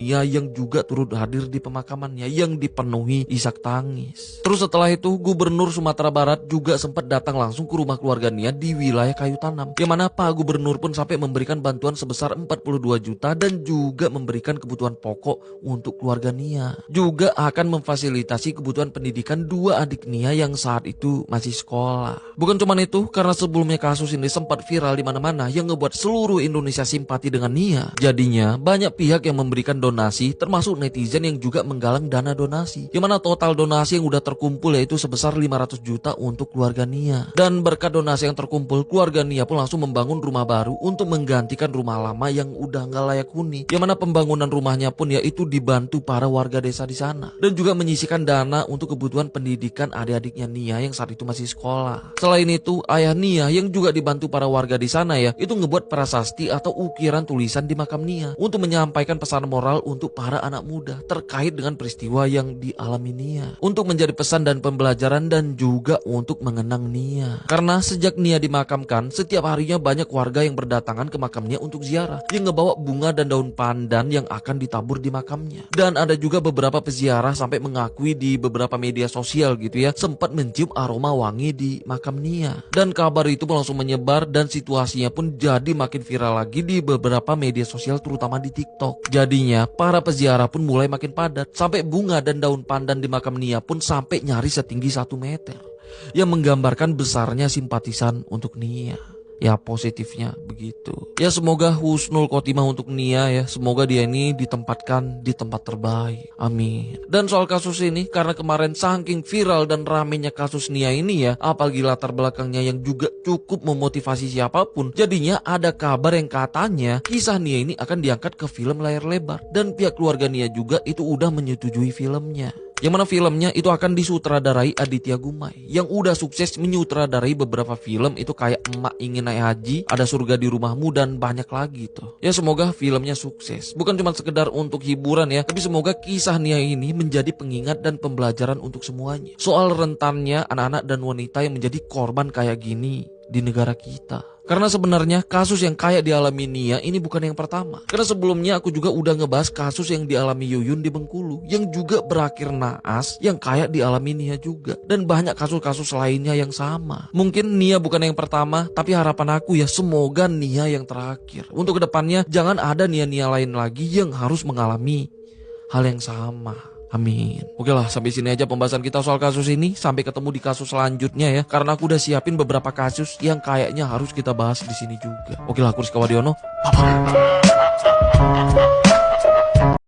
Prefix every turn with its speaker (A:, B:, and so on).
A: Nia yang juga turut hadir di pemakamannya yang dipenuhi isak tangis. Terus setelah itu Gubernur Sumatera Barat juga sempat datang langsung ke rumah keluarga Nia di wilayah Kayu Tanam, yang mana Pak Gubernur pun sampai memberikan bantuan sebesar 42 juta dan juga memberikan kebutuhan pokok untuk keluarga Nia. Juga akan memfasilitasi kebutuhan pendidikan dua adik Nia yang saat itu masih sekolah. Bukan cuma itu, karena sebelumnya kasus ini sempat viral di mana-mana yang ngebuat seluruh Indonesia simpati dengan Nia. Jadinya banyak pihak yang memberikan donasi, termasuk netizen yang juga menggalang dana donasi. Yang mana total donasi yang udah terkumpul yaitu sebesar 500 juta untuk keluarga Nia. Dan berkat donasi yang terkumpul, keluarga Nia pun langsung membangun rumah baru untuk menggantikan rumah lama yang udah nggak layak huni. Yang mana pembangunan rumahnya pun yaitu dibantu para warga desa di sana. Dan juga menyisikan dana untuk kebutuhan pendidikan adik-adiknya Nia yang saat itu masih sekolah. Selain itu, ayah Nia yang juga dibantu para warga di sana ya, itu ngebuat prasasti atau ukiran tulisan di makam Nia untuk menyampaikan pesan moral untuk para anak muda terkait dengan peristiwa yang dialami Nia. Untuk menjadi pesan dan pembelajaran dan juga untuk mengenang Nia. Karena sejak Nia dimakamkan, setiap harinya banyak warga yang berdatangan ke makamnya untuk ziarah, yang ngebawa bunga dan daun pandan yang akan ditabur di makamnya. Dan ada juga beberapa peziarah sampai mengakui di beberapa media sosial gitu ya, sempat mencium aroma wangi di makam Nia. Dan kabar itu pun langsung menyebar dan situasinya pun jadi makin viral lagi di beberapa media sosial terutama di TikTok. Jadinya para peziarah pun mulai makin padat, sampai bunga dan daun pandan di makam Nia pun sampai nyaris setinggi 1 meter, yang menggambarkan besarnya simpatisan untuk Nia. Ya positifnya begitu. Ya semoga husnul khotimah untuk Nia ya. Semoga dia ini ditempatkan di tempat terbaik. Amin. Dan soal kasus ini, karena kemarin saking viral dan ramenya kasus Nia ini ya, apalagi latar belakangnya yang juga cukup memotivasi siapapun, jadinya ada kabar yang katanya kisah Nia ini akan diangkat ke film layar lebar. Dan pihak keluarga Nia juga itu udah menyetujui filmnya. Yang mana filmnya itu akan disutradarai Aditya Gumai, yang udah sukses menyutradarai beberapa film itu kayak Emak Ingin Naik Haji, Ada Surga di Rumahmu, dan banyak lagi tuh. Ya semoga filmnya sukses. Bukan cuma sekedar untuk hiburan ya, tapi semoga kisah Nia ini menjadi pengingat dan pembelajaran untuk semuanya. Soal rentannya anak-anak dan wanita yang menjadi korban kayak gini di negara kita. Karena sebenarnya kasus yang kayak dialami Nia ini bukan yang pertama. Karena sebelumnya aku juga udah ngebahas kasus yang dialami Yuyun di Bengkulu, yang juga berakhir naas, yang kayak dialami Nia juga. Dan banyak kasus-kasus lainnya yang sama. Mungkin Nia bukan yang pertama, tapi harapan aku ya semoga Nia yang terakhir. Untuk kedepannya jangan ada Nia-Nia lain lagi yang harus mengalami hal yang sama. Amin. Oke lah, sampai sini aja pembahasan kita soal kasus ini. Sampai ketemu di kasus selanjutnya ya. Karena aku udah siapin beberapa kasus yang kayaknya harus kita bahas di sini juga. Oke lah, aku Rizky Wadiono. Bye-bye.